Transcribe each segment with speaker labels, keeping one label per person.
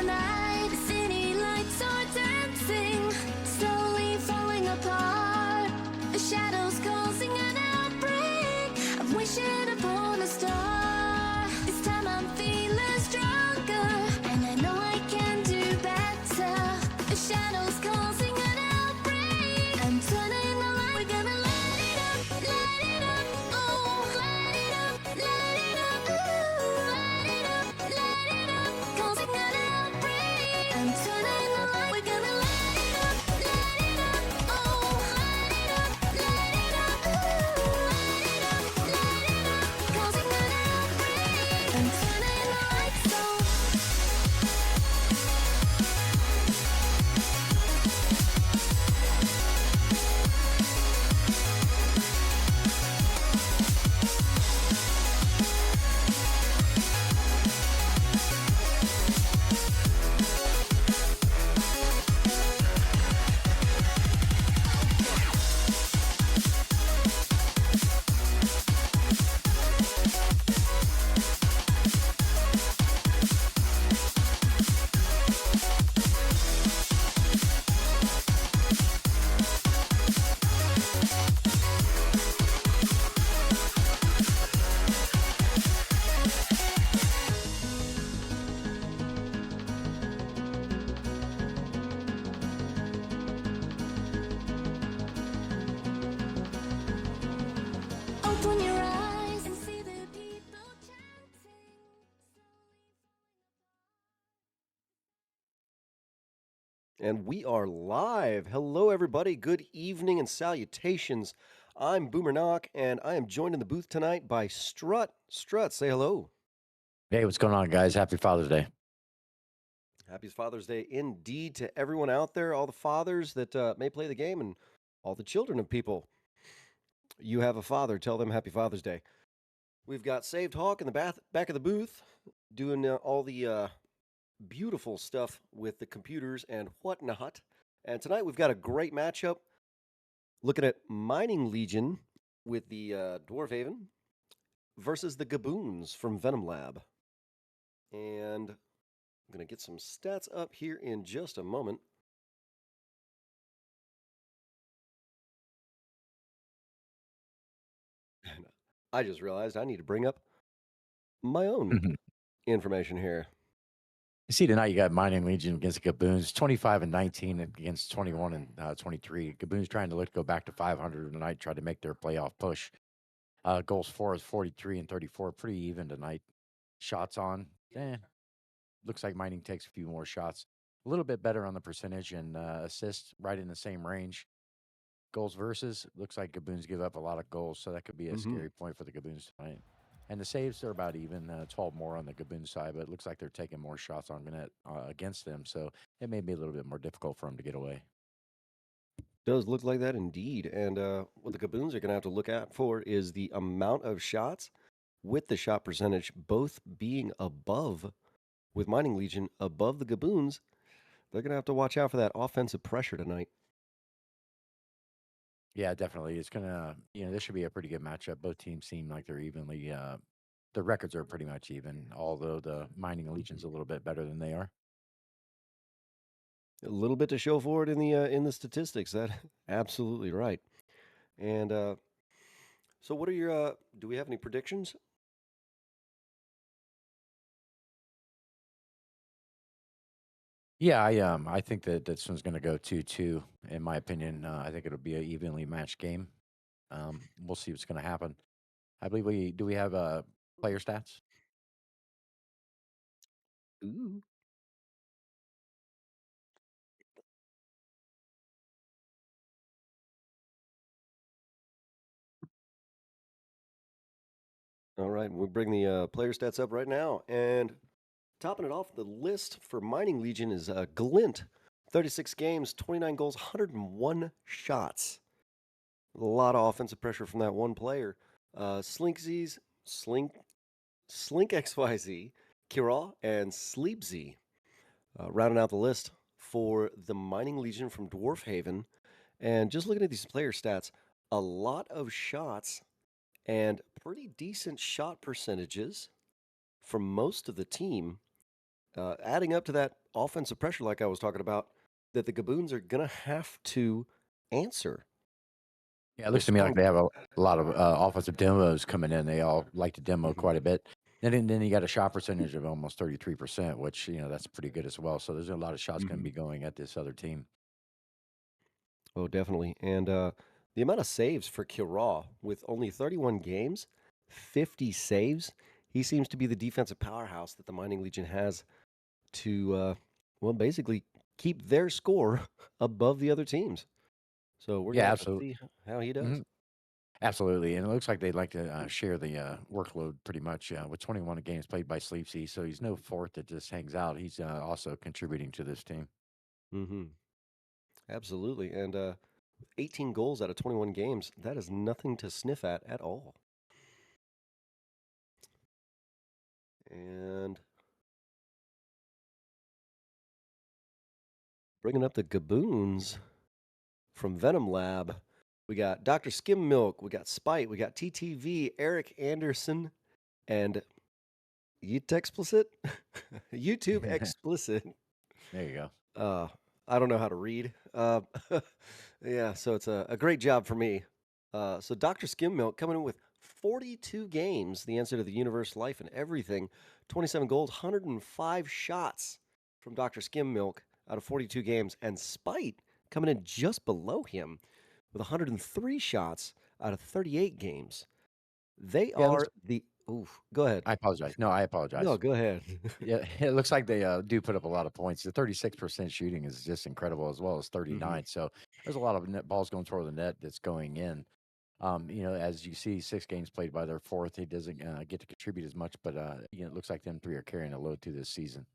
Speaker 1: the night, the city lights are dancing, slowly falling apart. The shadows causing an outbreak. I'm wishing upon a star. This time I'm feeling stronger, and I know I can do better. The shadows causing an outbreak. I'm turning the light. We're gonna light it up, oh, light it up, ooh, light it up, causing an outbreak. I'm turning the light. We're gonna light it up, oh, light it up, ooh, light it up, causing an outbreak. I'm turning the lights on. Open your eyes and see the people chanting.
Speaker 2: And we are live. Hello, everybody. Good evening and salutations. I'm Boomer Knock, and I am joined in the booth tonight by Strut. Strut, say hello.
Speaker 3: Hey, what's going on, guys? Happy Father's Day.
Speaker 2: Happy Father's Day indeed to everyone out there, all the fathers that may play the game, and all the children of people. You have a father, tell them Happy Father's Day. We've got SavedHawk in the back of the booth doing all the beautiful stuff with the computers and whatnot. And tonight we've got a great matchup looking at Mining Legion with the Dwarf Haven versus the Gaboons from Venom Lab. And I'm going to get some stats up here in just a moment. And I just realized I need to bring up my own information here.
Speaker 3: You see tonight you got Mining Legion against the Gaboons, 25-19 against 21-23. Gaboons trying to go back to 500 tonight, try to make their playoff push. Goals for is 43 and 34, pretty even tonight. Shots on, looks like Mining takes a few more shots. A little bit better on the percentage, and assists right in the same range. Goals versus, looks like Gaboons give up a lot of goals, so that could be a scary point for the Gaboons tonight. And the saves are about even, 12 more on the Gaboon side, but it looks like they're taking more shots on net against them, so it may be a little bit more difficult for them to get away.
Speaker 2: Does look like that indeed. And what the Gaboons are going to have to look out for is the amount of shots with the shot percentage both being above, with Mining Legion above the Gaboons. They're going to have to watch out for that offensive pressure tonight.
Speaker 3: Yeah, definitely. It's going to, this should be a pretty good matchup. Both teams seem like they're evenly, the records are pretty much even, although the Mining Legion's a little bit better than they are.
Speaker 2: A little bit to show for it in the statistics. That absolutely right. And so what are your, do we have any predictions?
Speaker 3: Yeah, I think that this one's going to go 2-2, in my opinion. I think it'll be an evenly matched game. We'll see what's going to happen. I believe we have player stats?
Speaker 2: Ooh. All right, we'll bring the player stats up right now. And topping it off, the list for Mining Legion is Glint, 36 games, 29 goals, 101 shots. A lot of offensive pressure from that one player. Slinkxyz, Slinkxyz, Kiraw, and sleepzey. Rounding out the list for the Mining Legion from Dwarf Haven. And just looking at these player stats, a lot of shots and pretty decent shot percentages from most of the team, adding up to that offensive pressure, like I was talking about, that the Gaboons are going to have to answer.
Speaker 3: Yeah, it looks to me like they have a lot of offensive demos coming in. They all like to demo quite a bit. And then you got a shot percentage of almost 33%, which, that's pretty good as well. So there's a lot of shots going to be going at this other team.
Speaker 2: Oh, definitely. And the amount of saves for Kiraw with only 31 games, 50 saves. He seems to be the defensive powerhouse that the Mining Legion has to, well, basically keep their score above the other teams. So we're going to have to see how he does.
Speaker 3: Absolutely. And it looks like they'd like to share the workload pretty much with 21 games played by sleepzey. So he's no fourth that just hangs out. He's also contributing to this team.
Speaker 2: Absolutely. And 18 goals out of 21 games, that is nothing to sniff at all. And bringing up the Gaboons from Venom Lab, we got DrSkimMilk, we got Spite, we got TTV, Eric Anderson, and Ytexplixiit? YouTube explicit.
Speaker 3: There you go.
Speaker 2: I don't know how to read. Yeah, so it's a great job for me. So DrSkimMilk coming in with 42 games, the answer to the universe, life, and everything. 27 goals, 105 shots from DrSkimMilk out of 42 games. And Spite coming in just below him with 103 shots out of 38 games. They are the... Oof, go ahead.
Speaker 3: I apologize. No, I apologize.
Speaker 2: No, go ahead.
Speaker 3: Yeah, it looks like they do put up a lot of points. The 36% shooting is just incredible, as well as 39. So there's a lot of net balls going toward the net that's going in. As you see, 6 games played by their fourth. He doesn't get to contribute as much, but it looks like them 3 are carrying a load through this season.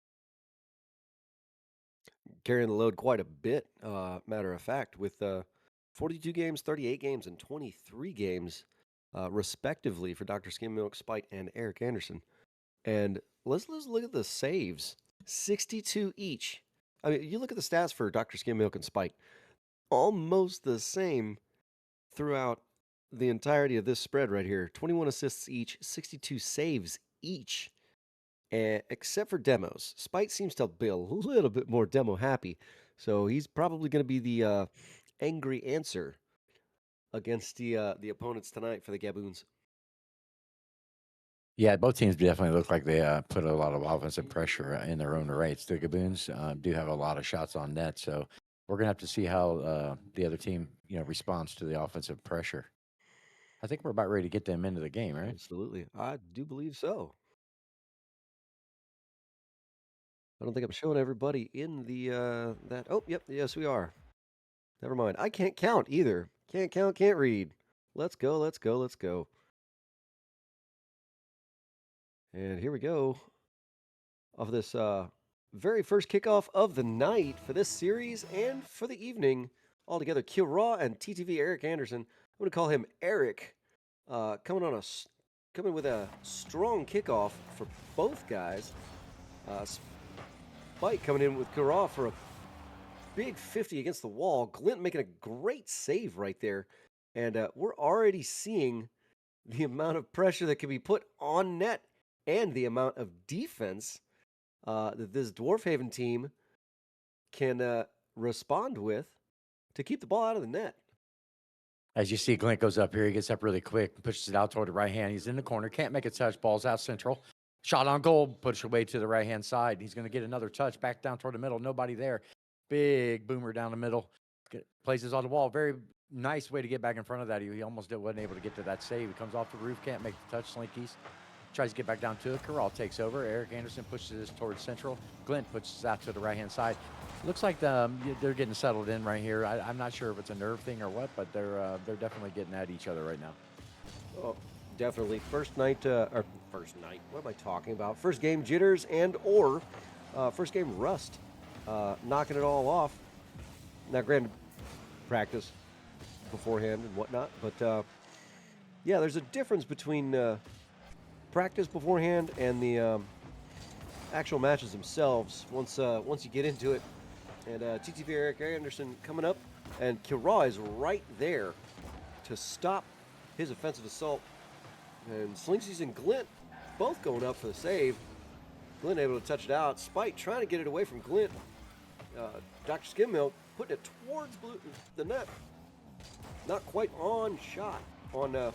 Speaker 2: Carrying the load quite a bit, matter of fact, with 42 games, 38 games, and 23 games, respectively, for DrSkimMilk, Spite, and Eric Anderson. And let's look at the saves. 62 each. I mean, you look at the stats for DrSkimMilk and Spite. Almost the same throughout the entirety of this spread right here. 21 assists each, 62 saves each. Except for demos. Spite seems to be a little bit more demo happy. So he's probably going to be the angry answer against the opponents tonight for the Gaboons.
Speaker 3: Yeah, both teams definitely look like they put a lot of offensive pressure in their own rights. The Gaboons do have a lot of shots on net, so we're gonna have to see how the other team, responds to the offensive pressure. I think we're about ready to get them into the game, right?
Speaker 2: Absolutely, I do believe so. I don't think I'm showing everybody in the that. Oh, yep, yes we are. Never mind. I can't count either. Can't count, can't read. Let's go, let's go, let's go. And here we go. Of this very first kickoff of the night for this series and for the evening altogether. Kiraw and TTV Eric Anderson. I'm going to call him Eric. Coming with a strong kickoff for both guys. Spite coming in with Kiraw for a big 50 against the wall. Glint making a great save right there. And we're already seeing the amount of pressure that can be put on net and the amount of defense that this Dwarfhaven team can respond with to keep the ball out of the net.
Speaker 3: As you see, Glint goes up here. He gets up really quick, pushes it out toward the right hand. He's in the corner, can't make a touch. Ball's out central. Shot on goal, push away to the right-hand side. He's going to get another touch back down toward the middle. Nobody there. Big boomer down the middle. Places on the wall. Very nice way to get back in front of that. He almost wasn't able to get to that save. He comes off the roof, can't make the touch. Slinkxyz tries to get back down to it. Kiraw takes over. Eric Anderson pushes this towards central. Glint pushes out to the right-hand side. Looks like they're getting settled in right here. I'm not sure if it's a nerve thing or what, but they're definitely getting at each other right now.
Speaker 2: Oh, definitely. First night. What am I talking about? First game jitters or first game rust. Knocking it all off. Now, granted, practice beforehand and whatnot, but yeah, there's a difference between practice beforehand and the actual matches themselves. Once you get into it, and TTV Eric Anderson coming up, and Kiraw is right there to stop his offensive assault, and Slinkxyz and Glint both going up for the save. Glint able to touch it out. Spite trying to get it away from Glint. DrSkimMilk putting it towards the net. Not quite on shot. I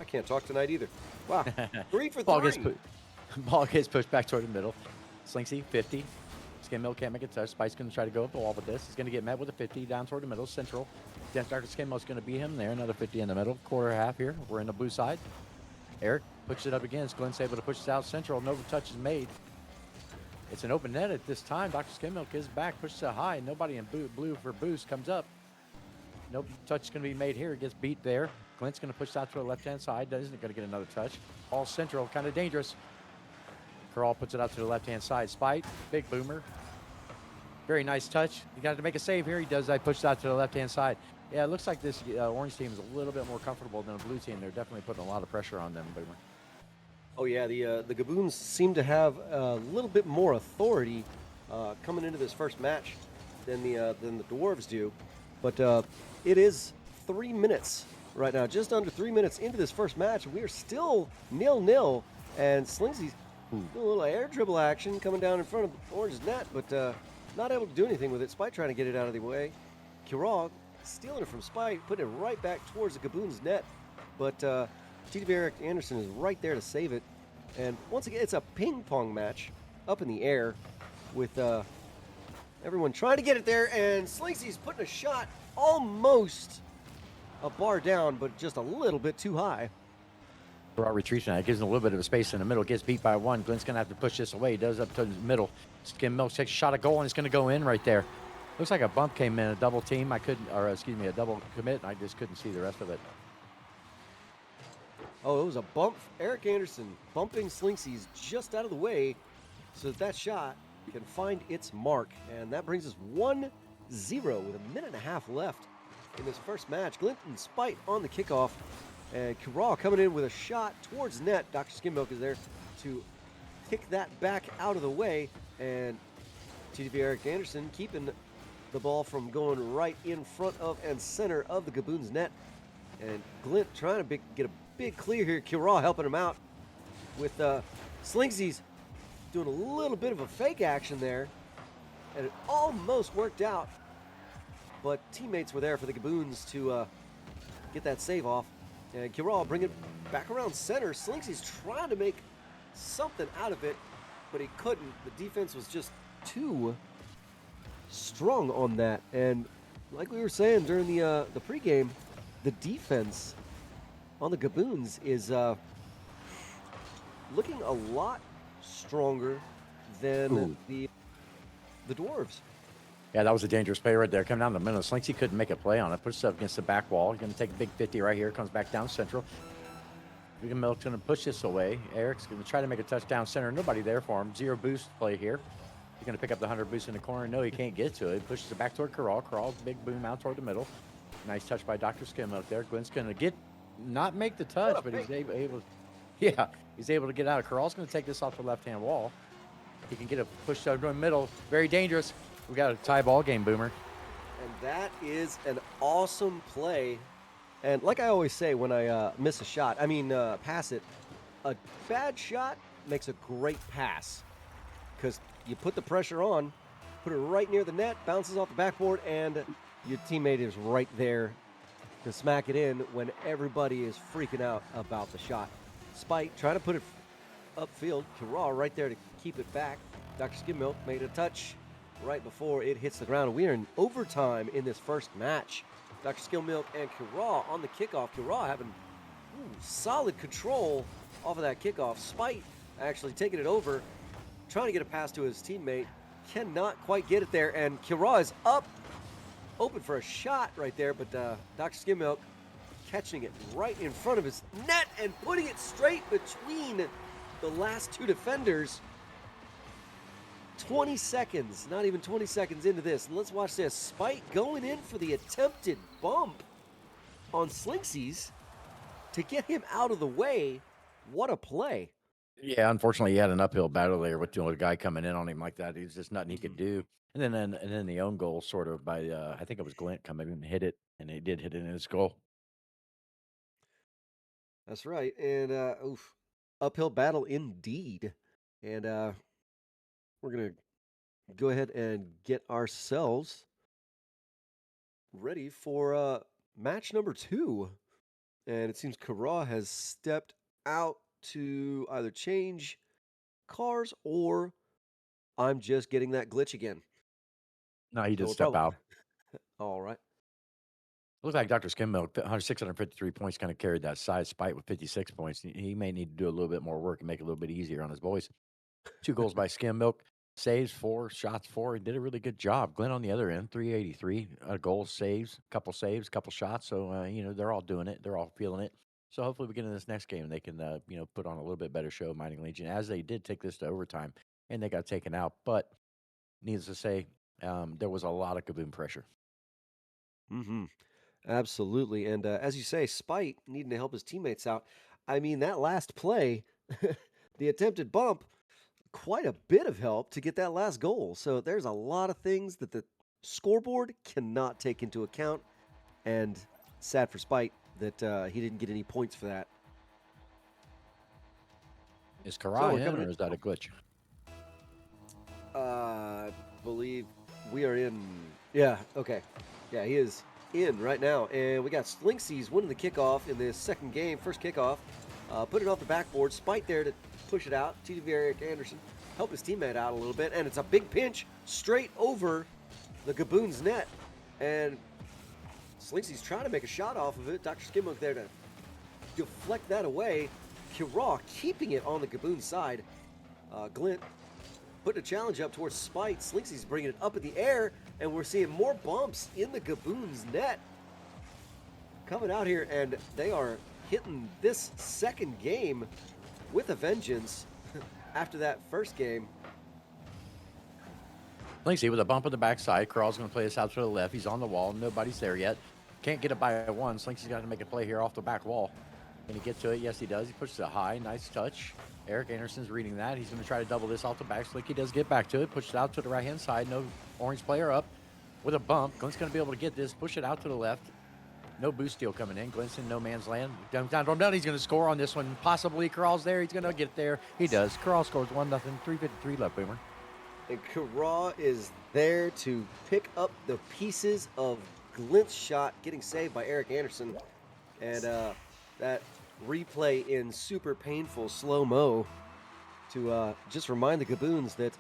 Speaker 2: can't talk tonight either. Wow. 3 for 3.
Speaker 3: Ball gets pushed back toward the middle. Slinkxyz, 50. SkimMilk can't make a touch. Spike's going to try to go up the wall with this. He's going to get met with a 50 down toward the middle. Central. DrSkimMilk's going to beat him there. Another 50 in the middle. Quarter half here. We're in the blue side. Eric pushes it up again. Glint's able to push it out central. No touch is made. It's an open net at this time. DrSkimMilk is back. Pushes it high. Nobody in blue for boost comes up. No touch is going to be made here. It gets beat there. Glint's going to push it out to the left-hand side. Isn't going to get another touch. All central. Kind of dangerous. Kiraw puts it out to the left-hand side. Spite, big boomer. Very nice touch. You got to make a save here. He does that. Pushes out to the left-hand side. Yeah, it looks like this orange team is a little bit more comfortable than the blue team. They're definitely putting a lot of pressure on them, Boomer.
Speaker 2: Oh yeah, the Gaboons seem to have a little bit more authority coming into this first match than the Dwarves do. But it is 3 minutes right now, just under 3 minutes into this first match. We are still 0-0, and Slinkxyz doing a little air dribble action coming down in front of Orange's net, but not able to do anything with it. Spite trying to get it out of the way. Kiraw stealing it from Spite, putting it right back towards the Gaboons net, but ttv Eric Anderson is right there to save it. And once again, it's a ping pong match up in the air with everyone trying to get it there, and Slinkxyz putting a shot almost a bar down, but just a little bit too high.
Speaker 3: Kiraw retreats now. It gives him a little bit of a space in the middle. Gets beat by one. Glint's going to have to push this away. He does up to the middle. SkimMilk takes a shot at goal, and it's going to go in right there. Looks like a bump came in, a double team. A double commit. I just couldn't see the rest of it.
Speaker 2: Oh, it was a bump. Eric Anderson bumping Slinkxyz just out of the way so that shot can find its mark. And that brings us 1-0 with a minute and a half left in this first match. Glint and Spite on the kickoff. And Kiraw coming in with a shot towards net. DrSkimMilk is there to kick that back out of the way. And ttv Eric Anderson keeping the ball from going right in front of and center of the Gaboons net. And Glint trying to get a big clear here. Kiraw helping him out with Slinkxyz doing a little bit of a fake action there. And it almost worked out. But teammates were there for the Gaboons to get that save off. And Kiraw bring it back around center. Slinkxyz trying to make something out of it, but he couldn't. The defense was just too strong on that. And like we were saying during the pregame, the defense on the Gaboons is looking a lot stronger than the Dwarves.
Speaker 3: Yeah, that was a dangerous play right there. Coming down the middle. Slinkxyz couldn't make a play on it. Pushes up against the back wall. He's going to take a big 50 right here. Comes back down central. SkimMilk's going to push this away. Eric's going to try to make a touchdown center. Nobody there for him. Zero boost play here. He's going to pick up the 100 boost in the corner. No, he can't get to it. He pushes it back toward Kiraw. Kiraw's big boom out toward the middle. Nice touch by DrSkimMilk there. Glint's going to not make the touch, but he's able to get out. Kiraw's going to take this off the left-hand wall. He can get a push over the middle. Very dangerous. We got a tie ball game, Boomer.
Speaker 2: And that is an awesome play. And like I always say when I miss a shot, pass it, a bad shot makes a great pass because you put the pressure on, put it right near the net, bounces off the backboard, and your teammate is right there to smack it in when everybody is freaking out about the shot. Spite trying to put it upfield. Kiraw right there to keep it back. DrSkimMilk made a touch right before it hits the ground. We are in overtime in this first match. DrSkimMilk and Kiraw on the kickoff. Kiraw having solid control off of that kickoff. Spite actually taking it over, trying to get a pass to his teammate. Cannot quite get it there, and Kiraw is up, open for a shot right there, but DrSkimMilk catching it right in front of his net and putting it straight between the last two defenders. 20 seconds, not even 20 seconds into this. And let's watch this. Spite going in for the attempted bump on Slinkxyz to get him out of the way. What a play.
Speaker 3: Yeah, unfortunately, he had an uphill battle there with the guy coming in on him like that. There's just nothing he could do. And then the own goal sort of by, I think it was Glint coming in and hit it, and he did hit it in his goal.
Speaker 2: That's right. And uphill battle indeed. And we're going to go ahead and get ourselves ready for match number 2. And it seems Kiraw has stepped out to either change cars or I'm just getting that glitch again.
Speaker 3: No, he
Speaker 2: So
Speaker 3: did
Speaker 2: we're
Speaker 3: step
Speaker 2: probably
Speaker 3: out.
Speaker 2: all right.
Speaker 3: Looks like DrSkimMilk, 653 points, kind of carried that side. Spite with 56 points. He may need to do a little bit more work and make it a little bit easier on his boys. 2 goals by SkimMilk. Saves 4, shots 4. He did a really good job. Glint on the other end, 383. Goals, saves, couple shots. So, they're all doing it. They're all feeling it. So hopefully we get in this next game and they can, put on a little bit better show, Mining Legion, as they did take this to overtime and they got taken out. But needless to say, there was a lot of Gaboon pressure.
Speaker 2: Mm-hmm. Absolutely. And as you say, Spite needing to help his teammates out. I mean, that last play, the attempted bump, quite a bit of help to get that last goal. So there's a lot of things that the scoreboard cannot take into account. And sad for Spite that he didn't get any points for that.
Speaker 3: Is Kiraw
Speaker 2: we're
Speaker 3: in,
Speaker 2: coming
Speaker 3: or
Speaker 2: in-
Speaker 3: is that a glitch?
Speaker 2: I believe we are in. Yeah, okay. Yeah, he is in right now. And we got Slinkxyz winning the kickoff in this second game, first kickoff. Put it off the backboard. Spite there to push it out. ttv Eric Anderson help his teammate out a little bit. And it's a big pinch straight over the Gaboons net. And Slinkxyz trying to make a shot off of it. DrSkimMilk there to deflect that away. Kiraw keeping it on the Gaboon side. Glint putting a challenge up towards Spite. Slinkxyz bringing it up in the air, and we're seeing more bumps in the Gaboon's net. Coming out here, and they are hitting this second game with a vengeance after that first game.
Speaker 3: Slinkxyz with a bump on the backside. Kiraw's going to play this out to the left. He's on the wall. Nobody's there yet. Can't get it by one. Slinkxyz got to make a play here off the back wall. Can he get to it? Yes, he does. He pushes it high. Nice touch. Eric Anderson's reading that. He's going to try to double this off the back. Slinky does get back to it. Pushes it out to the right-hand side. No orange player up with a bump. Glint's going to be able to get this. Push it out to the left. No boost steal coming in. Glint's in no man's land. Down. He's going to score on this one. Possibly Kiraw's there. He's going to get there. He does. Kiraw scores 1-0. 3:53 left, Boomer.
Speaker 2: And Kiraw is there to pick up the pieces of Glint's shot, getting saved by Eric Anderson. And that replay in super painful slow-mo to just remind the Gaboons that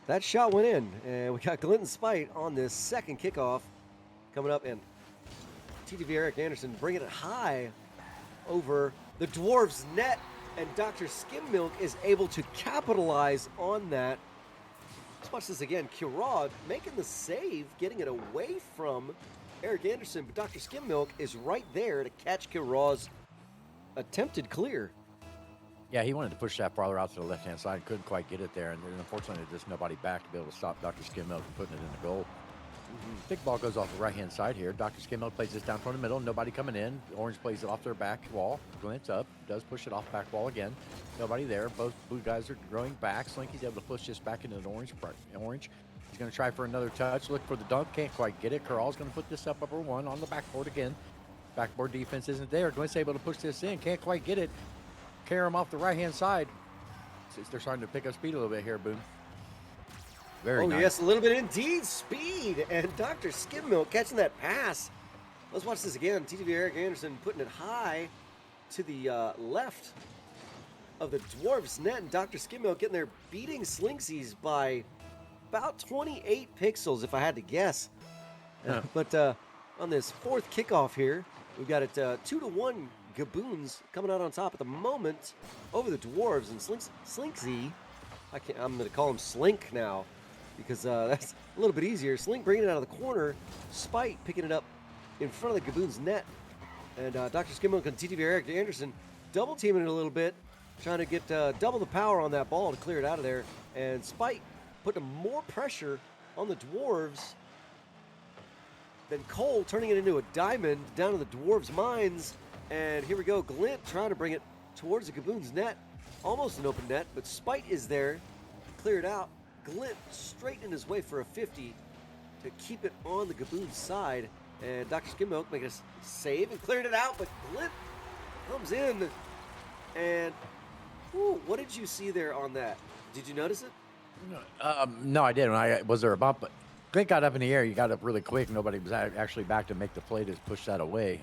Speaker 2: that shot went in. And we got Glint and Spite on this second kickoff coming up. And ttv Eric Anderson bringing it high over the Dwarf's net. And DrSkimMilk is able to capitalize on that. Let's watch this again. Kiraw making the save, getting it away from Eric Anderson, but DrSkimMilk is right there to catch Kiraw's attempted clear.
Speaker 3: Yeah, he wanted to push that farther out to the left-hand side. Couldn't quite get it there, and unfortunately, there's just nobody back to be able to stop DrSkimMilk from putting it in the goal. Big ball goes off the right-hand side here. DrSkimMilk plays this down toward the middle. Nobody coming in. Orange plays it off their back wall. Glint's up. Does push it off back wall again. Nobody there. Both blue guys are growing back. Slinky's able to push this back into the orange. He's going to try for another touch. Look for the dunk. Can't quite get it. Kiraw's going to put this up upper one on the backboard again. Backboard defense isn't there. Glint's able to push this in. Can't quite get it. Carry him off the right-hand side. They're starting to pick up speed a little bit here, Boone. Very nice.
Speaker 2: Yes, a little bit indeed. Speed. And DrSkimMilk catching that pass. Let's watch this again. ttv Eric Anderson putting it high to the left of the Dwarf's net. And DrSkimMilk getting there, beating Slinkxyz by about 28 pixels, if I had to guess.
Speaker 3: Yeah.
Speaker 2: But on this fourth kickoff here, we've got it 2-1 Gaboons coming out on top at the moment over the Dwarves. And Slinkxyz, I'm going to call him Slink now because that's a little bit easier. Slink bringing it out of the corner. Spite picking it up in front of the Gaboons net. And DrSkimMilk and ttv Eric Anderson double teaming it a little bit, trying to get double the power on that ball to clear it out of there. And Spite putting more pressure on the Dwarves than Cole, turning it into a diamond down to the Dwarves' mines. And here we go, Glint trying to bring it towards the Gaboons' net. Almost an open net, but Spite is there, clear it out. Glint straightened his way for a 50 to keep it on the Gaboons' side. And DrSkimMilk making a save and cleared it out, but Glint comes in. And, ooh, what did you see there on that? Did you notice it?
Speaker 3: No, I didn't. Was there a bump? But Glint got up in the air. He got up really quick. Nobody was actually back to make the play to push that away.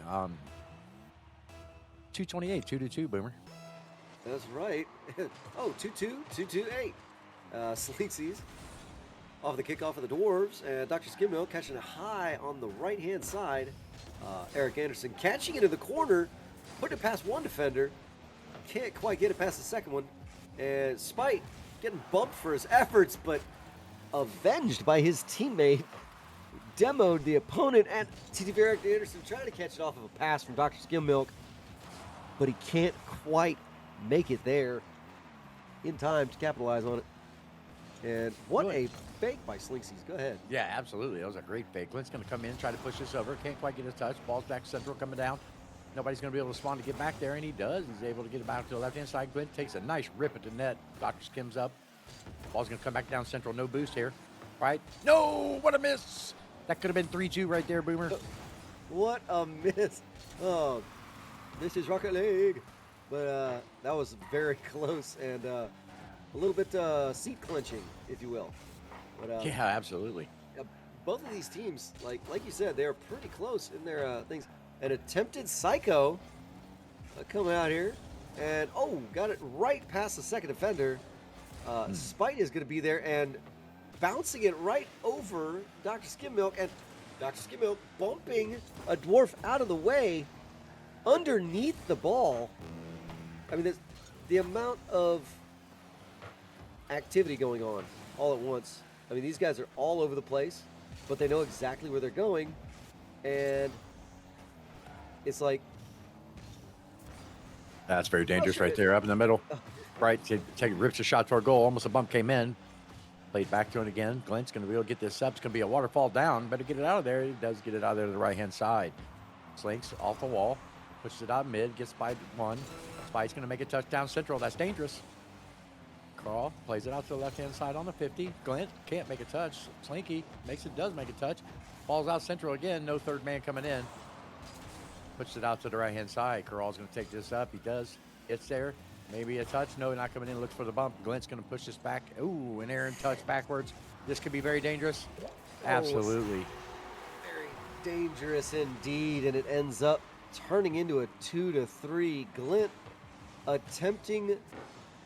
Speaker 3: 228, 2-2, Boomer.
Speaker 2: That's right. Oh, 2-2, 2-2-8. Slinkxyz off the kickoff of the Dwarves, and DrSkimMilk catching a high on the right-hand side. Eric Anderson catching it in the corner, putting it past one defender. Can't quite get it past the second one. And Spite getting bumped for his efforts, but avenged by his teammate. Demoed the opponent, and ttv Eric Anderson trying to catch it off of a pass from DrSkimMilk, but he can't quite make it there in time to capitalize on it. And what a fake by Slinkxyz. Go ahead.
Speaker 3: Yeah, absolutely. That was a great fake. Glint's going to come in, try to push this over. Can't quite get a touch. Ball's back central, coming down. Nobody's going to be able to respond to get back there, and he does. He's able to get it back to the left-hand side. Glint takes a nice rip at the net. DrSkim's up. Ball's going to come back down central. No boost here. Right? No! What a miss! That could have been 3-2 right there, Boomer.
Speaker 2: What a miss. Oh, this is Rocket League. But that was very close and a little bit seat clenching, if you will. But,
Speaker 3: Yeah, absolutely.
Speaker 2: both of these teams, like you said, they're pretty close in their things. An attempted psycho coming out here, and got it right past the second defender. Spite is going to be there and bouncing it right over DrSkimMilk, and DrSkimMilk bumping a Dwarf out of the way underneath the ball. I mean, the amount of activity going on all at once. I mean, these guys are all over the place, but they know exactly where they're going, and it's like...
Speaker 3: That's very dangerous right there, up in the middle. Right, rips a shot toward goal. Almost a bump came in. Played back to it again. Glint's going to be able to get this up. It's going to be a waterfall down. Better get it out of there. He does get it out of there to the right-hand side. Slinks off the wall. Pushes it out mid. Gets by one. Spite's going to make a touchdown central. That's dangerous. Kiraw plays it out to the left-hand side on the 50. Glint can't make a touch. Slinky does make a touch. Falls out central again. No third man coming in. Pushes it out to the right-hand side. Kiraw's going to take this up. He does. It's there. Maybe a touch. No, not coming in. Looks for the bump. Glint's going to push this back. Ooh, an errant touch backwards. This could be very dangerous. Absolutely.
Speaker 2: Very dangerous indeed, and it ends up turning into a 2-3. Glint attempting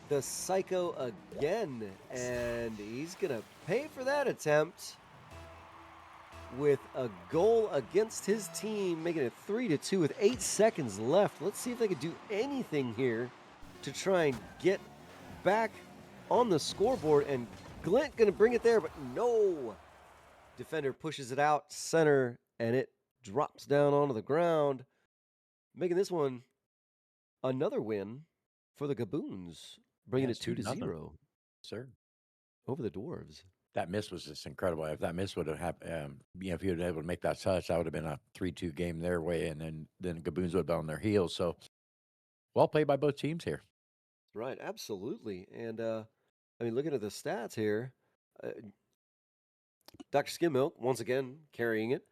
Speaker 2: the psycho again, and he's going to pay for that attempt with a goal against his team, making it 3-2 with 8 seconds left. Let's see if they can do anything here to try and get back on the scoreboard, and Glint going to bring it there, but no. Defender pushes it out center, and it drops down onto the ground, making this one another win for the Gaboons, bringing it 2-0.
Speaker 3: Sir.
Speaker 2: Over the Dwarves.
Speaker 3: That miss was just incredible. If that miss would have happened, if he would have been able to make that touch, that would have been a 3-2 game their way, and then Gaboons would have been on their heels. So, well played by both teams here.
Speaker 2: Right, absolutely. And, I mean, looking at the stats here, DrSkimMilk, once again, carrying it.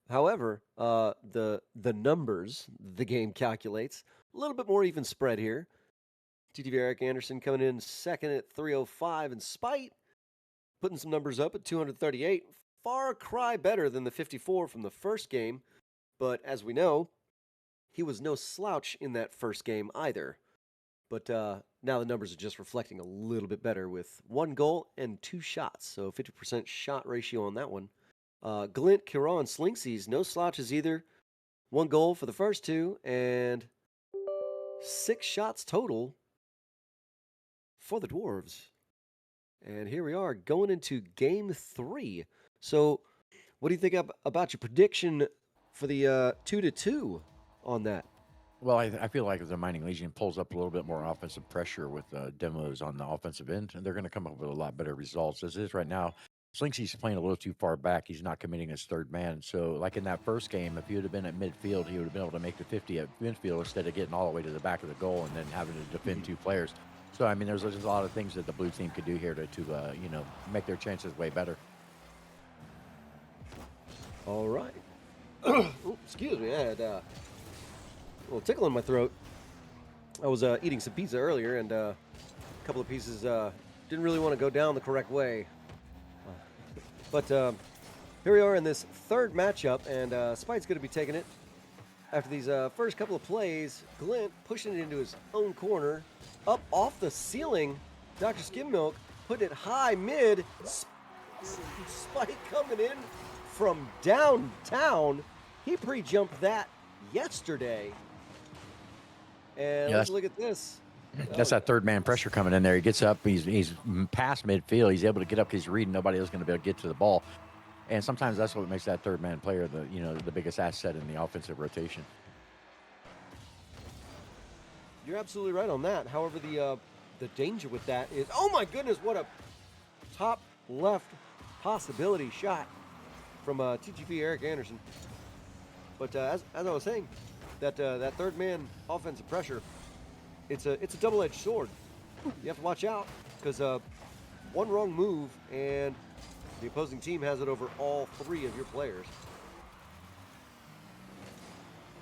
Speaker 2: However, the numbers the game calculates, a little bit more even spread here. ttv Eric Anderson coming in second at 305, and Spite putting some numbers up at 238. Far cry better than the 54 from the first game. But as we know, he was no slouch in that first game either. But now the numbers are just reflecting a little bit better with 1 goal and 2 shots. So 50% shot ratio on that one. Glint, Kiraw, and Slinkxyz, no slouches either. 1 goal for the first 2 and 6 shots total for the Dwarves. And here we are going into game 3. So what do you think about your prediction for the 2-2 on that?
Speaker 3: Well, I feel like if the Mining Legion pulls up a little bit more offensive pressure with demos on the offensive end, they're going to come up with a lot better results. As it is right now, Slinkxyz playing a little too far back. He's not committing his third man. So, like in that first game, if he would have been at midfield, he would have been able to make the 50 at midfield instead of getting all the way to the back of the goal and then having to defend 2 players. So, I mean, there's just a lot of things that the blue team could do here to make their chances way better.
Speaker 2: All right. Ooh, excuse me. I had a little tickle in my throat. I was eating some pizza earlier, and a couple of pieces didn't really want to go down the correct way. But here we are in this third matchup, and Spite's going to be taking it. After these first couple of plays, Glint pushing it into his own corner. Up off the ceiling, DrSkimMilk putting it high mid. Spite coming in from downtown. He pre-jumped that yesterday. And let's look at this.
Speaker 3: That's that third man pressure coming in there. He gets up. He's past midfield. He's able to get up because he's reading nobody else is going to be able to get to the ball. And sometimes that's what makes that third man player the biggest asset in the offensive rotation.
Speaker 2: You're absolutely right on that. However, the danger with that is, oh my goodness, what a top left possibility shot from ttv Eric Anderson. But as I was saying, that third man offensive pressure, it's a double-edged sword. You have to watch out because one wrong move and the opposing team has it over all three of your players.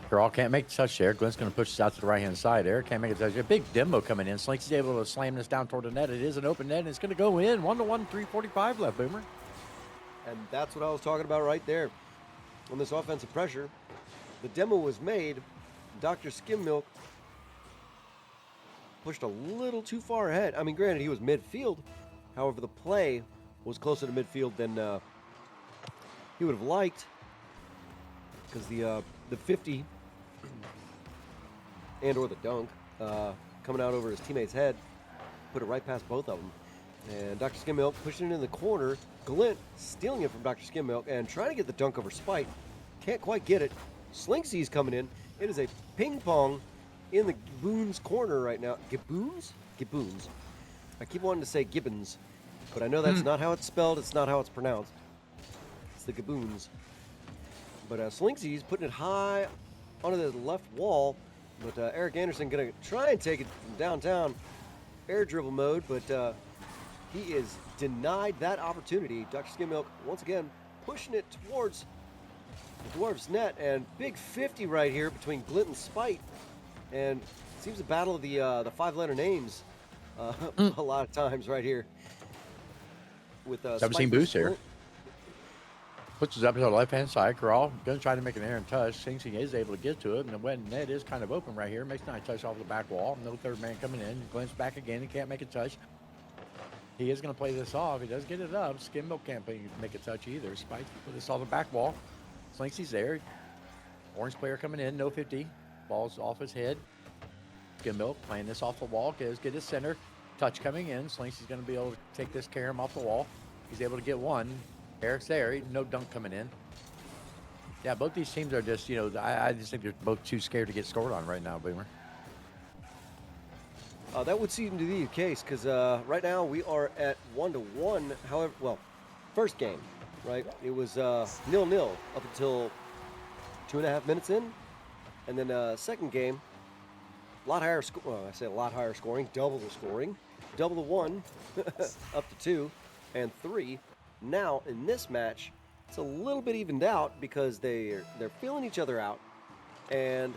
Speaker 3: Kiraw can't make the touch there. Glint's going to push this out to the right-hand side there. Can't make a touch. A big demo coming in. Slinkxyz able to slam this down toward the net. It is an open net, and it's going to go in. 1-1, 3:45 left, Boomer.
Speaker 2: And that's what I was talking about right there. On this offensive pressure, the demo was made. DrSkimMilk pushed a little too far ahead. I mean, granted, he was midfield. However, the play was closer to midfield than he would have liked, because the 50 and or the dunk coming out over his teammate's head put it right past both of them. And DrSkimMilk pushing it in the corner. Glint stealing it from DrSkimMilk and trying to get the dunk over Spite. Can't quite get it. Slinkxyz coming in. It is a ping pong in the Gaboons corner right now. Gaboons? Gaboons. I keep wanting to say Gibbons, but I know that's not how it's spelled. It's not how it's pronounced. It's the Gaboons. But Slinkxyz putting it high onto the left wall. But Eric Anderson going to try and take it from downtown air dribble mode, but he is denied that opportunity. DrSkimMilk once again pushing it towards the Dwarf's net, and big 50 right here between Glint and Spite. And it seems a battle of the five-letter names a lot of times right here. With
Speaker 3: I've boost here. Puts it up to the left-hand side. Kiraw going to try to make an errant touch. Slinkxyz is able to get to it, and the wet net is kind of open right here. Makes a nice touch off the back wall. No third man coming in. Glint's back again. He can't make a touch. He is going to play this off. He does get it up. SkimMilk can't make a touch either. Spike put this on the back wall. Slinkxyz there. Orange player coming in. No 50. Ball's off his head. SkimMilk playing this off the wall. Get his center. Touch coming in. Slinkxyz going to be able to take this carom off the wall. He's able to get one. Eric's there. No dunk coming in. Yeah, both these teams are just, I just think they're both too scared to get scored on right now, Boomer.
Speaker 2: That would seem to be the case, because right now we are at 1-1. However, first game, right? It was 0-0 up until 2.5 minutes in. And then second game, a lot higher I say a lot higher scoring, double the scoring. Double the 1 up to 2 and 3. Now in this match, it's a little bit evened out because they're feeling each other out and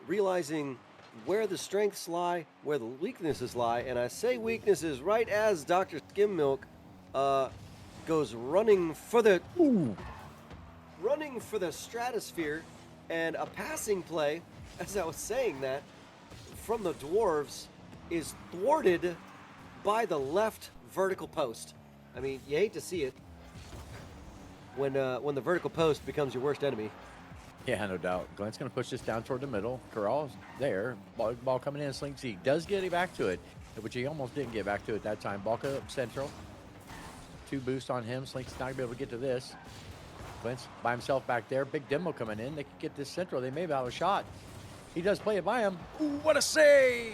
Speaker 2: realizing where the strengths lie, where the weaknesses lie. And I say weaknesses right as DrSkimMilk goes running for the stratosphere, and a passing play, as I was saying that, from the Dwarves is thwarted by the left vertical post. I mean, you hate to see it when the vertical post becomes your worst enemy.
Speaker 3: Yeah, no doubt. Glint's going to push this down toward the middle. Kiraw's there. Ball coming in. Slinkxyz does get it back to it, which he almost didn't get back to it that time. Ball up central. 2 boosts on him. Slinkxyz not going to be able to get to this. Glint's by himself back there. Big demo coming in. They could get this central. They may have a shot. He does play it by him. Ooh, what a save!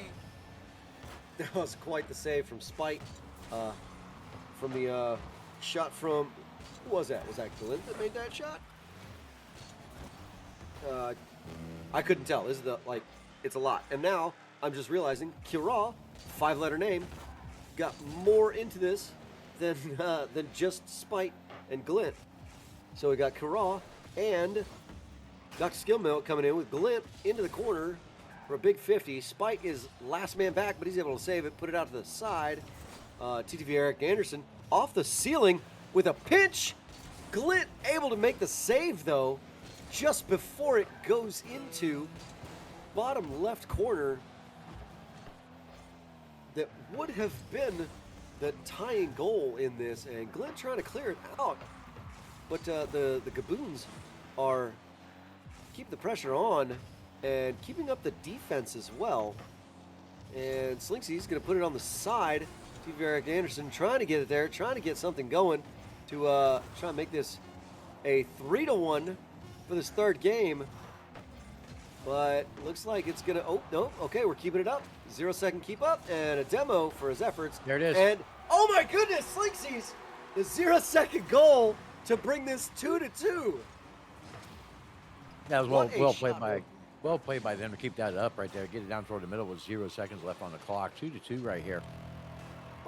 Speaker 2: That was quite the save from Spite. From the shot from, who was that? Was that Glint that made that shot? I couldn't tell. This is it's a lot. And now I'm just realizing Kiraw, 5-letter name, got more into this than just Spite and Glint. So we got Kiraw and DrSkimMilk coming in with Glint into the corner for a big 50. Spite is last man back, but he's able to save it, put it out to the side. TTV Eric Anderson off the ceiling with a pinch. Glint able to make the save, though, just before it goes into bottom left corner. That would have been the tying goal in this, and Glint trying to clear it out. But the Gaboons are keeping the pressure on and keeping up the defense as well. And Slinkxyz going to put it on the side. TV Eric Anderson trying to get it there, trying to get something going to try and make this a 3-1 for this third game. But looks like it's going to, oh, no, okay, we're keeping it up. 0-second keep up and a demo for his efforts.
Speaker 3: There it is.
Speaker 2: And, oh my goodness, Slinkxyz, the 0-second goal to bring this 2-2.
Speaker 3: That was
Speaker 2: What
Speaker 3: well played by them to keep that up right there. Get it down toward the middle with 0 seconds left on the clock. 2-2 right here.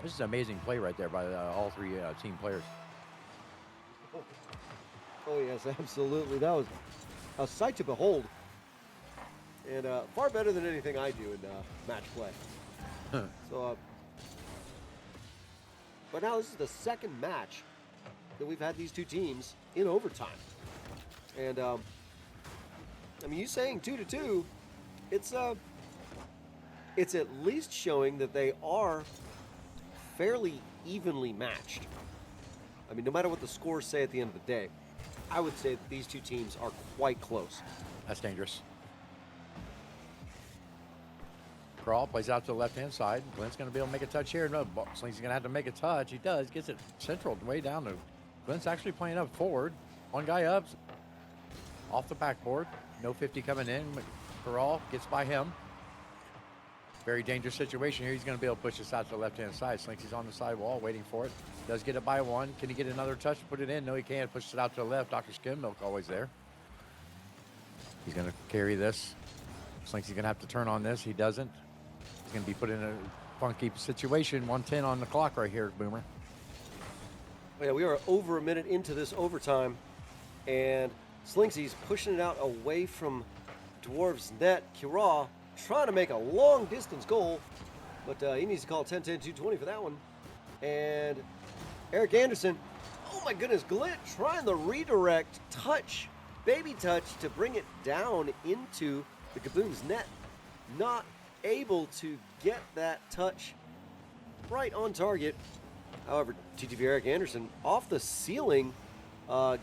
Speaker 3: This is an amazing play right there by all three team players.
Speaker 2: Oh yes, absolutely. That was a sight to behold, and far better than anything I do in match play. So, but now this is the second match that we've had these two teams in overtime, and I mean, you saying 2-2, it's at least showing that they are fairly evenly matched. I mean, no matter what the scores say at the end of the day, I would say that these two teams are quite close.
Speaker 3: That's dangerous. Kiraw plays out to the left-hand side. Glint's going to be able to make a touch here. No, Slink's going to have to make a touch. He does. Gets it central way down to Glint's actually playing up forward. One guy up. Off the backboard. No 50 coming in. Kiraw gets by him. Very dangerous situation here. He's going to be able to push this out to the left-hand side. Slinkxyz on the side wall waiting for it. Does get it by one. Can he get another touch to put it in? No, he can't. Pushes it out to the left. DrSkimMilk always there. He's going to carry this. Slinkxyz going to have to turn on this. He doesn't. He's going to be put in a funky situation. 1:10 on the clock right here, Boomer.
Speaker 2: Yeah, we are over a minute into this overtime, and Slinkxyz pushing it out away from Dwarf's net. Kiraw trying to make a long distance goal, but he needs to call 10-10-220 for that one. And Eric Anderson, oh my goodness, Glint trying the redirect touch, baby touch to bring it down into the Gaboons net. Not able to get that touch right on target. However, TTV Eric Anderson off the ceiling,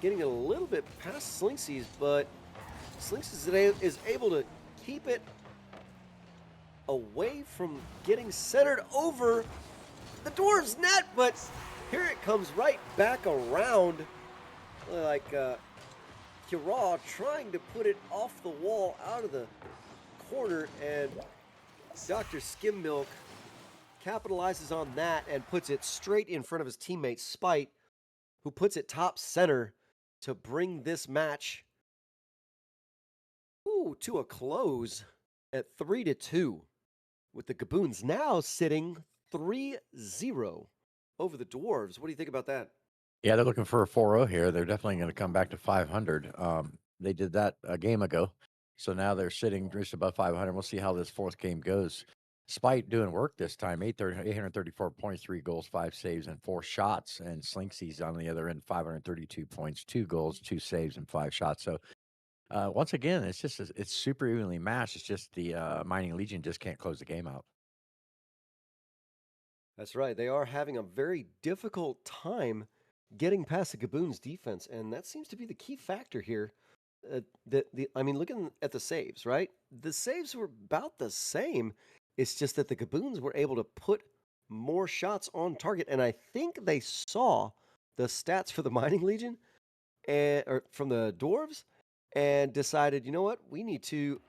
Speaker 2: getting it a little bit past Slinkxyz, but Slinkxyz is able to keep it away from getting centered over the Dwarves net, but here it comes right back around, like Kiraw trying to put it off the wall out of the corner, and DrSkimMilk capitalizes on that and puts it straight in front of his teammate Spite, who puts it top center to bring this match to a close at 3-2, with the Gaboons now sitting 3-0 over the Dwarves. What do you think about that?
Speaker 3: Yeah, they're looking for a 4-0 here. They're definitely going to come back to 500. They did that a game ago. So now they're sitting just above 500. We'll see how this fourth game goes. Spite doing work this time. 834 points, 3 goals, 5 saves, and 4 shots. And Slinkxyz on the other end, 532 points, 2 goals, 2 saves, and 5 shots. So once again, it's super evenly matched. It's just the Mining Legion just can't close the game out.
Speaker 2: That's right. They are having a very difficult time getting past the Gaboons defense, and that seems to be the key factor here. I mean, looking at the saves, right? The saves were about the same. It's just that the Gaboons were able to put more shots on target, and I think they saw the stats for the Mining Legion or from the Dwarves and decided, you know what, we need to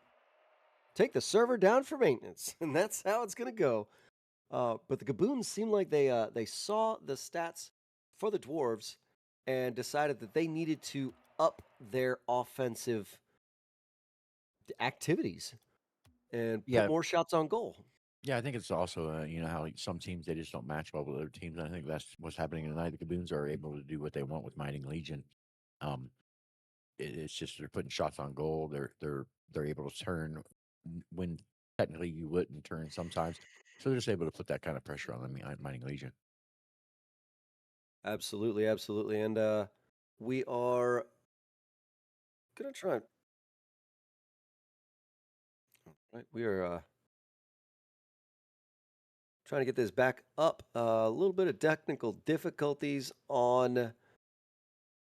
Speaker 2: take the server down for maintenance, and that's how it's going to go. But the Gaboons seemed like they saw the stats for the Dwarves and decided that they needed to up their offensive activities and put more shots on goal.
Speaker 3: Yeah, I think it's also, how some teams, they just don't match well with other teams. I think that's what's happening tonight. The Gaboons are able to do what they want with Mining Legion. It's just they're putting shots on goal. They're able to turn when technically you wouldn't turn sometimes. So they're just able to put that kind of pressure on the Mining Legion.
Speaker 2: Absolutely, absolutely. And we are gonna try. Right, we are trying to get this back up. A little bit of technical difficulties on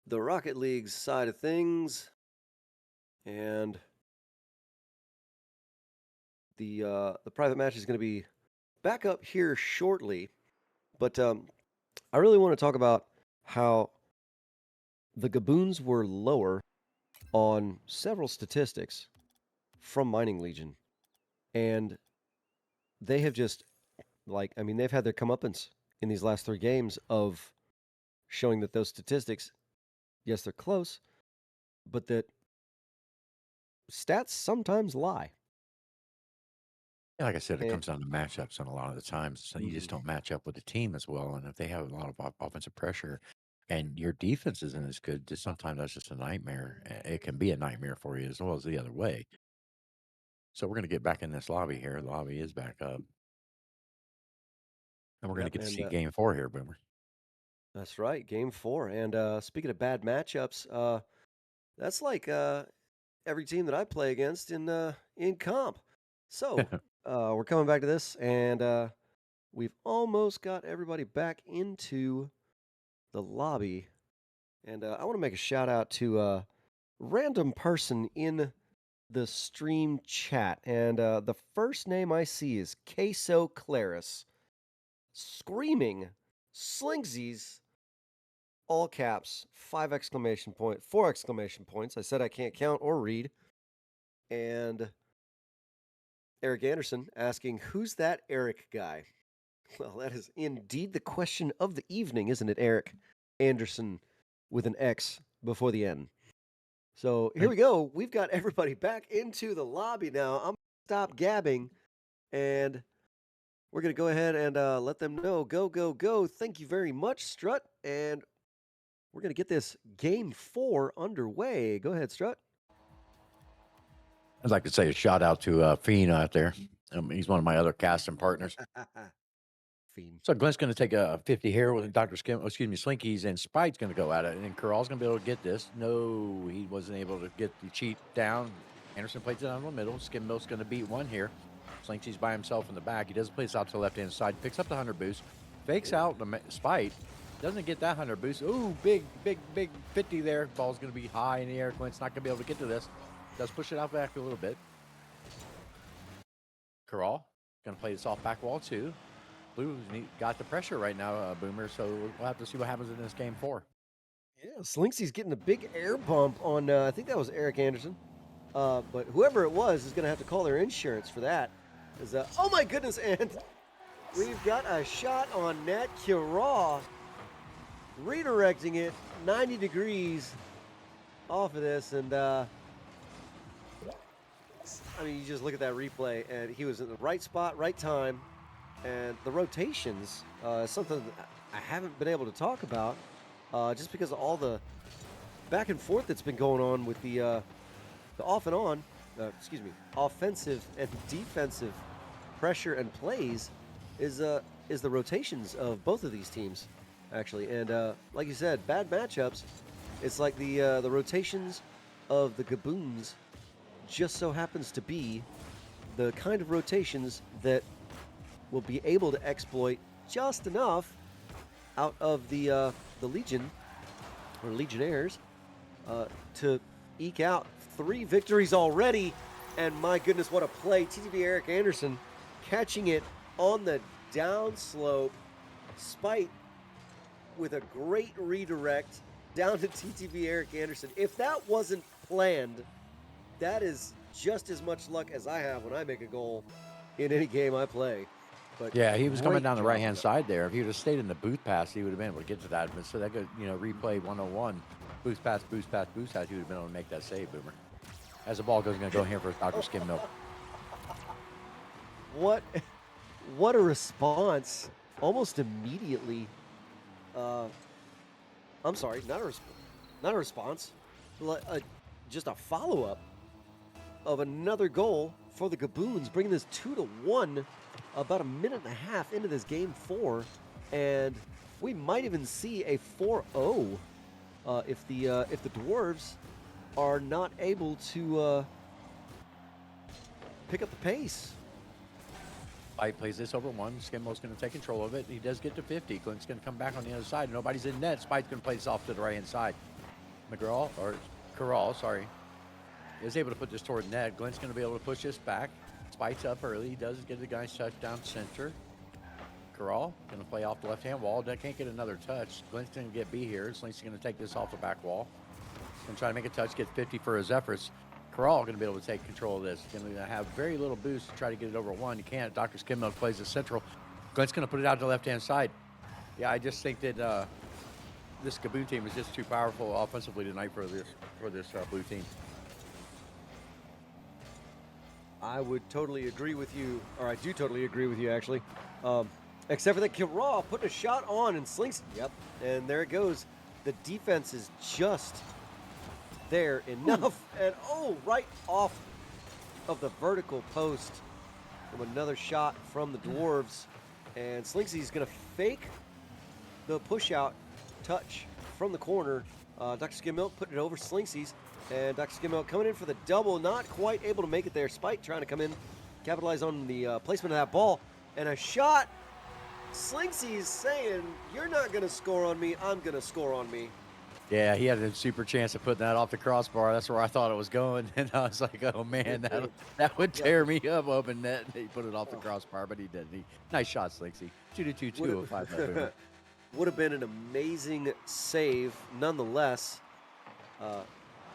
Speaker 2: the Rocket League side of things, and the private match is going to be back up here shortly. But I really want to talk about how the Gaboons were lower on several statistics from Mining Legion, and they have just they've had their comeuppance in these last 3 games of showing that those statistics, yes, they're close, but that stats sometimes lie.
Speaker 3: Yeah, like I said, it
Speaker 2: And
Speaker 3: comes down to matchups, and a lot of the times so you just
Speaker 2: Mhm.
Speaker 3: don't match up with the team as well. And if they have a lot of offensive pressure, and your defense isn't as good, just sometimes that's just a nightmare. It can be a nightmare for you as well as the other way. So we're going to get back in this lobby here. The lobby is back up, and we're going to
Speaker 2: Yep,
Speaker 3: get to
Speaker 2: and
Speaker 3: see Game 4 here, Boomer.
Speaker 2: that's right, game 4. And speaking of bad matchups, that's like every team that I play against in comp. So we're coming back to this, and we've almost got everybody back into the lobby. And I want to make a shout out to a random person in the stream chat. And the first name I see is Queso Claris, screaming Slinkxyz, all caps, 4 exclamation points. I said I can't count or read. And Eric Anderson asking, who's that Eric guy? Well, that is indeed the question of the evening, isn't it, Eric Anderson with an X before the N? So here we go. We've got everybody back into the lobby now. I'm going to stop gabbing, and we're going to go ahead and let them know. Go, go, go. Thank you very much, Strut. And we're going to get this game 4 underway. Go ahead, Strut.
Speaker 3: I'd like to say a shout out to Fiend out there. He's one of my other casting partners.
Speaker 2: Fiend.
Speaker 3: So Glint's going to take a 50 here with Slinky's, and Spite's going to go at it. And Kiraw's going to be able to get this. No, he wasn't able to get the cheat down. Anderson plays it down the middle. SkimMilk's going to beat one here. Slinkxyz by himself in the back. He doesn't play this out to the left-hand side. Picks up the 100 boost. Fakes out the Spite. Doesn't get that 100 boost. Ooh, big 50 there. Ball's going to be high in the air. Glint's not going to be able to get to this. Does push it out back a little bit. Kiraw going to play this off back wall too. Blue's got the pressure right now, Boomer, so we'll have to see what happens in this game 4.
Speaker 2: Yeah, Slinkxyz getting a big air bump on, I think that was Eric Anderson. But whoever it was is going to have to call their insurance for that. Oh my goodness, and we've got a shot on net. Kiraw redirecting it 90 degrees off of this, and I mean, you just look at that replay, and he was in the right spot, right time, and the rotations, something that I haven't been able to talk about, just because of all the back and forth that's been going on with the off and on, offensive and defensive pressure and plays, is the rotations of both of these teams, actually. And like you said, bad matchups. It's like the rotations of the Gaboons just so happens to be the kind of rotations that will be able to exploit just enough out of the Legion or Legionnaires to eke out 3 victories already. And my goodness, what a play. TTV Eric Anderson catching it on the downslope. Spite with a great redirect down to TTV Eric Anderson. If that wasn't planned, that is just as much luck as I have when I make a goal in any game I play. But
Speaker 3: yeah, he was coming
Speaker 2: great
Speaker 3: down the
Speaker 2: job
Speaker 3: right-hand
Speaker 2: of that.
Speaker 3: side there. If he would have stayed in the booth pass, he would have been able to get to that. But so that could, replay 101, boost pass, he would have been able to make that save, Boomer. As the ball goes, going to go here for DrSkimMilk.
Speaker 2: What a response! Almost immediately. I'm sorry, not a response. Just a follow-up of another goal for the Gaboons, bringing this 2-1 about a minute and a half into this game 4, and we might even see a 4-0 if the Dwarves are not able to pick up the pace.
Speaker 3: Spite plays this over 1. SkimMilk's going to take control of it. He does get to 50. Glint's going to come back on the other side. Nobody's in net. Spite's going to play this off to the right-hand side. Kiraw, sorry, is able to put this toward net. Glint's going to be able to push this back. Spite's up early. He does get the guy's touch down center. Kiraw going to play off the left-hand wall. Can't get another touch. Glint's going to get B here. Slink's going to take this off the back wall. Going to try to make a touch, get 50 for his efforts. Kiraw going to be able to take control of this. Going to have very little boost to try to get it over 1. You can't. DrSkimMilk plays the central. Glint's going to put it out to the left-hand side. Yeah, I just think that this Gaboon team is just too powerful offensively tonight for this blue team.
Speaker 2: I would totally agree with you, or I do totally agree with you, actually. Except for that Kiraw putting a shot on and Slinks. Yep, and there it goes. The defense is just there enough. And, right off of the vertical post from another shot from the Dwarves. And Slinkxyz going to fake the push-out touch from the corner. DrSkimMilk putting it over Slinkxyz. And DrSkimMilk coming in for the double, not quite able to make it there. Spite trying to come in, capitalize on the placement of that ball. And a shot. Slinkxyz saying, you're not going to score on me, I'm going to score on me.
Speaker 3: Yeah, he had a super chance of putting that off the crossbar. That's where I thought it was going. And I was like, oh, man, that would tear me up open net. He put it off the crossbar, but he didn't. Nice shot, Slinkxyz. 2-2-2, 205.
Speaker 2: Would have been an amazing save nonetheless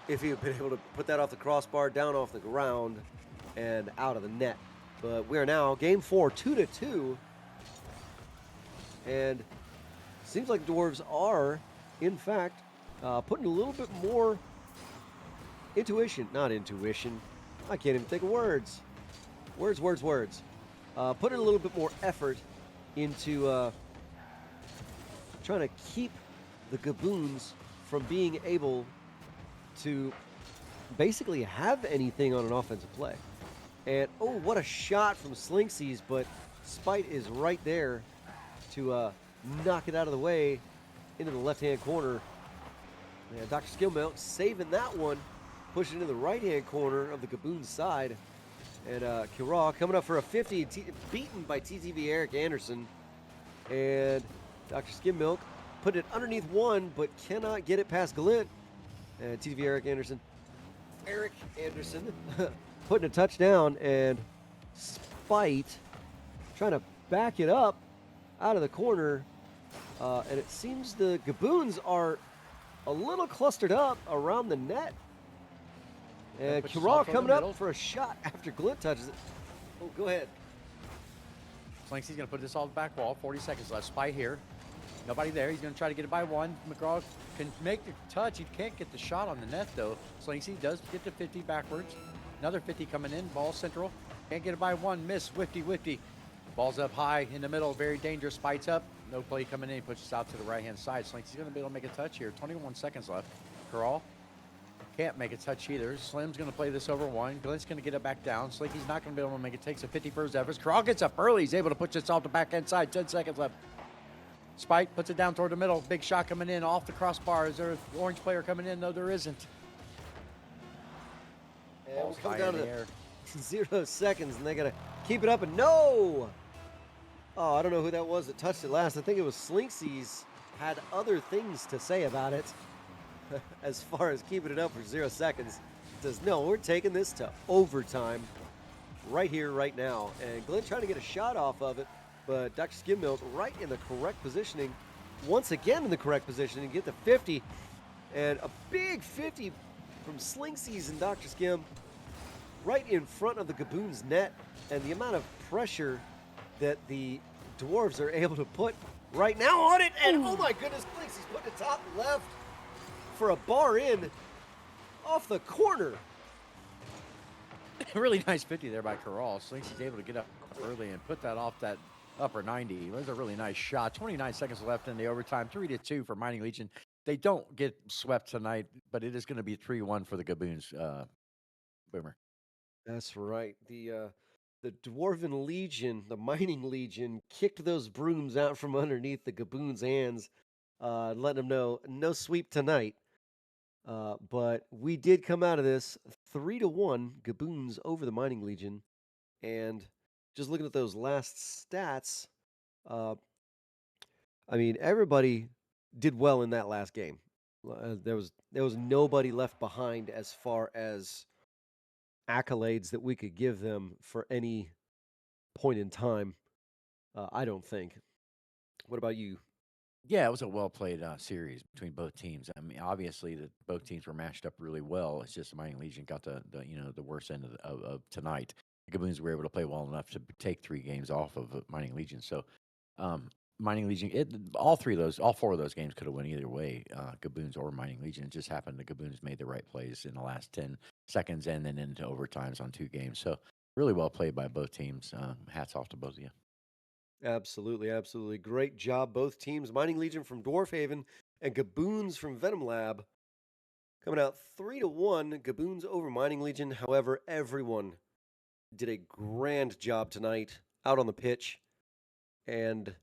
Speaker 2: if he had been able to put that off the crossbar, down off the ground, and out of the net. But we are now game 4, 2-2. And seems like Dwarves are, in fact, putting a little bit more intuition. Not intuition. I can't even think of words. Words. Putting a little bit more effort into trying to keep the Gaboons from being able to basically have anything on an offensive play. And, what a shot from Slinkxyz, but Spite is right there to knock it out of the way into the left-hand corner. And DrSkimMilk saving that one, pushing into the right-hand corner of the Gaboons side. And Kiraw coming up for a 50, beaten by ttv Eric Anderson. And DrSkimMilk put it underneath 1, but cannot get it past Glint. And ttv Eric Anderson putting a touchdown, and Spite trying to back it up out of the corner. And it seems the Gaboons are a little clustered up around the net. And Kiraw coming up for a shot after Glint touches it. Go ahead.
Speaker 3: Slinkxyz going to put this off the back wall. 40 seconds left. Spite here. Nobody there. He's going to try to get it by 1. McGraw can make the touch. He can't get the shot on the net, though. Slinkxyz does get to 50 backwards. Another 50 coming in. Ball central. Can't get it by 1. Miss. Whifty. Ball's up high in the middle. Very dangerous. Spite's up. No play coming in. He pushes out to the right-hand side. Slinkxyz going to be able to make a touch here. 21 seconds left. Kiraw can't make a touch either. Slim's going to play this over 1. Glint's going to get it back down. Slinky's not going to be able to make it. Takes a 50 for his efforts. Kiraw gets up early. He's able to push this off the back-end side. 10 seconds left. Spite puts it down toward the middle. Big shot coming in off the crossbar. Is there an orange player coming in? No, there isn't.
Speaker 2: And we'll come down to 0 seconds, and they got to keep it up. And no! Oh, I don't know who that was that touched it last. I think it was Slinkxyz. Had other things to say about it as far as keeping it up for 0 seconds. Says, no, we're taking this to overtime right here, right now. And Glint trying to get a shot off of it, but DrSkimMilk right in the correct positioning. Once again in the correct positioning, get the 50. And a big 50 from Slinkxyz and DrSkim right in front of the Gaboons net. And the amount of pressure that the Dwarves are able to put right now on it. And oh my goodness, Slinkxyz put the top left for a bar in off the corner.
Speaker 3: Really nice 50 there by Kiraw. Slinkxyz able to get up early and put that off that upper 90. It was a really nice shot. 29 seconds left in the overtime. 3-2 for Mining Legion. They don't get swept tonight, but it is going to be 3-1 for the Gaboons. Boomer.
Speaker 2: That's right. The the Dwarven Legion, the Mining Legion, kicked those brooms out from underneath the Gaboons' hands, letting them know no sweep tonight. But we did come out of this 3-1 Gaboons over the Mining Legion, and just looking at those last stats, uh, I mean everybody did well in that last game. There was nobody left behind as far as accolades that we could give them for any point in time. I don't think. What about you?
Speaker 3: Yeah, it was a well played series between both teams. I mean, obviously, both teams were matched up really well. It's just the Mining Legion got the worst end of tonight. The Gaboons were able to play well enough to take 3 games off of Mining Legion. So, um, Mining Legion, all four of those games could have went either way, Gaboons or Mining Legion. It just happened the Gaboons made the right plays in the last 10 seconds and then into overtimes on 2 games. So, really well played by both teams. Hats off to both of you.
Speaker 2: Absolutely, absolutely. Great job, both teams. Mining Legion from Dwarf Haven and Gaboons from Venom Lab. Coming out 3-1, Gaboons over Mining Legion. However, everyone did a grand job tonight out on the pitch. And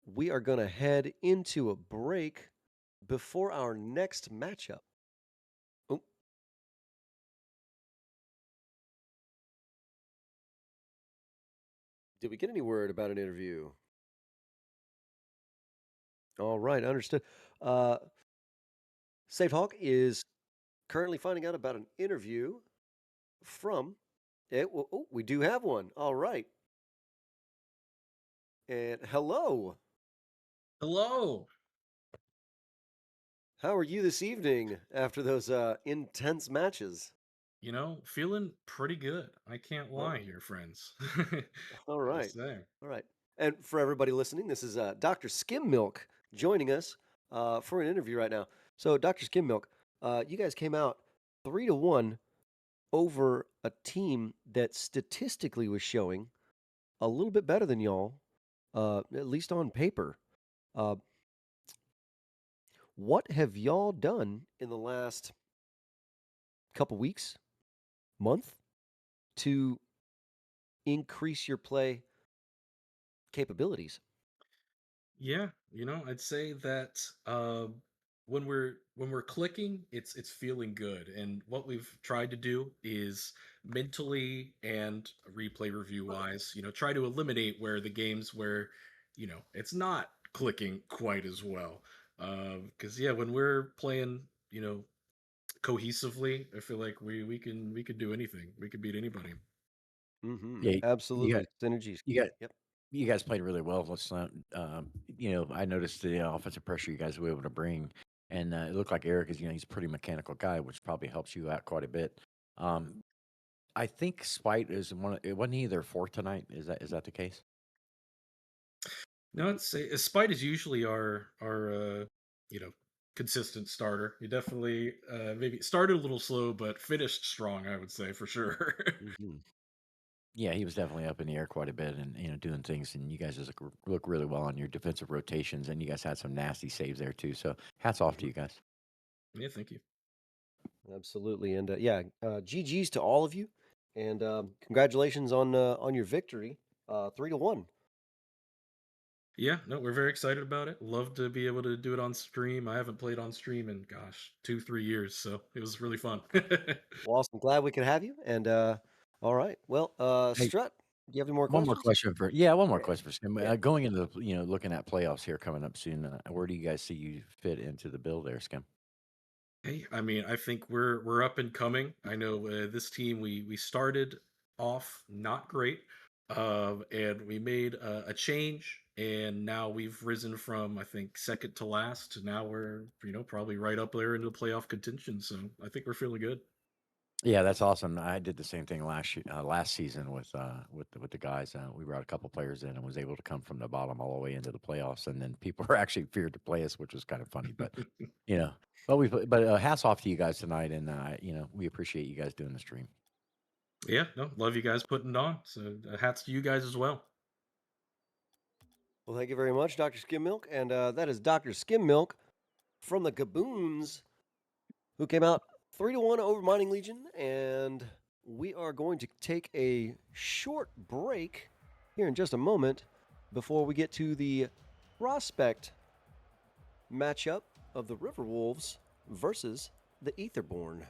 Speaker 2: we are going to head into a break before our next matchup. Oh. Did we get any word about an interview? All right, understood. SavedHawk is currently finding out about an interview from it. Oh, we do have one. All right. And hello.
Speaker 4: Hello.
Speaker 2: How are you this evening after those intense matches?
Speaker 4: Feeling pretty good. I can't
Speaker 2: Well,
Speaker 4: lie here, friends.
Speaker 2: all
Speaker 4: Gotta
Speaker 2: right.
Speaker 4: say.
Speaker 2: All right. And for everybody listening, this is DrSkimMilk joining us for an interview right now. So, DrSkimMilk, you guys came out 3-1 over a team that statistically was showing a little bit better than y'all, at least on paper. Uh, what have y'all done in the last couple weeks, month, to increase your play capabilities?
Speaker 4: Yeah, I'd say that when we're clicking, it's feeling good. And what we've tried to do is mentally and replay review wise, try to eliminate where the games where, it's not clicking quite as well. Because yeah, when we're playing, cohesively, I feel like we could do anything. We could beat anybody.
Speaker 2: Mm-hmm.
Speaker 3: Yeah, you got
Speaker 2: Absolutely. Synergies
Speaker 3: you
Speaker 2: key.
Speaker 3: got
Speaker 2: Yep.
Speaker 3: you guys played really well. I noticed the offensive pressure you guys were able to bring, and it looked like Eric is, he's a pretty mechanical guy, which probably helps you out quite a bit. Um, I think Spite is one. It wasn't he their fourth tonight. Is that the case?
Speaker 4: No, it's Spite is usually our you know consistent starter. He definitely maybe started a little slow, but finished strong. I would say for sure.
Speaker 2: Mm-hmm.
Speaker 3: Yeah, he was definitely up in the air quite a bit, and doing things. And you guys just look really well on your defensive rotations, and you guys had some nasty saves there too. So hats off to
Speaker 2: Mm-hmm.
Speaker 3: you guys.
Speaker 4: Yeah, thank you.
Speaker 2: Absolutely. And yeah, GGs to all of you, and congratulations on your victory, 3-1.
Speaker 4: Yeah, no, we're very excited about it. Love to be able to do it on stream. I haven't played on stream in gosh 2-3 years, so it was really fun.
Speaker 2: Well, awesome. Glad we could have you. And all right. Well,
Speaker 3: Hey,
Speaker 2: Strut, do you have any more
Speaker 3: one more
Speaker 2: questions?
Speaker 3: question one more question for Skim.
Speaker 2: Yeah.
Speaker 3: Going into the, looking at playoffs here coming up soon. Where do you guys see you fit into the bill there, Skim?
Speaker 4: Hey, I mean, I think we're up and coming. I know this team we started off not great, and we made a change, and now we've risen from I think second to last to now we're probably right up there into the playoff contention. So I think we're feeling good.
Speaker 3: Yeah, that's awesome. I did the same thing last season with the guys. We brought a couple players in and was able to come from the bottom all the way into the playoffs, and then people were actually feared to play us, which was kind of funny. But you know, hats off to you guys tonight, and we appreciate you guys doing the stream.
Speaker 4: Yeah, no, love you guys putting it on. So hats to you guys as well.
Speaker 2: Well, thank you very much, DrSkimMilk. And that is DrSkimMilk from the Gaboons, who came out 3-1 over Mining Legion. And we are going to take a short break here in just a moment before we get to the prospect matchup of the Riverwolves versus the Aetherborn.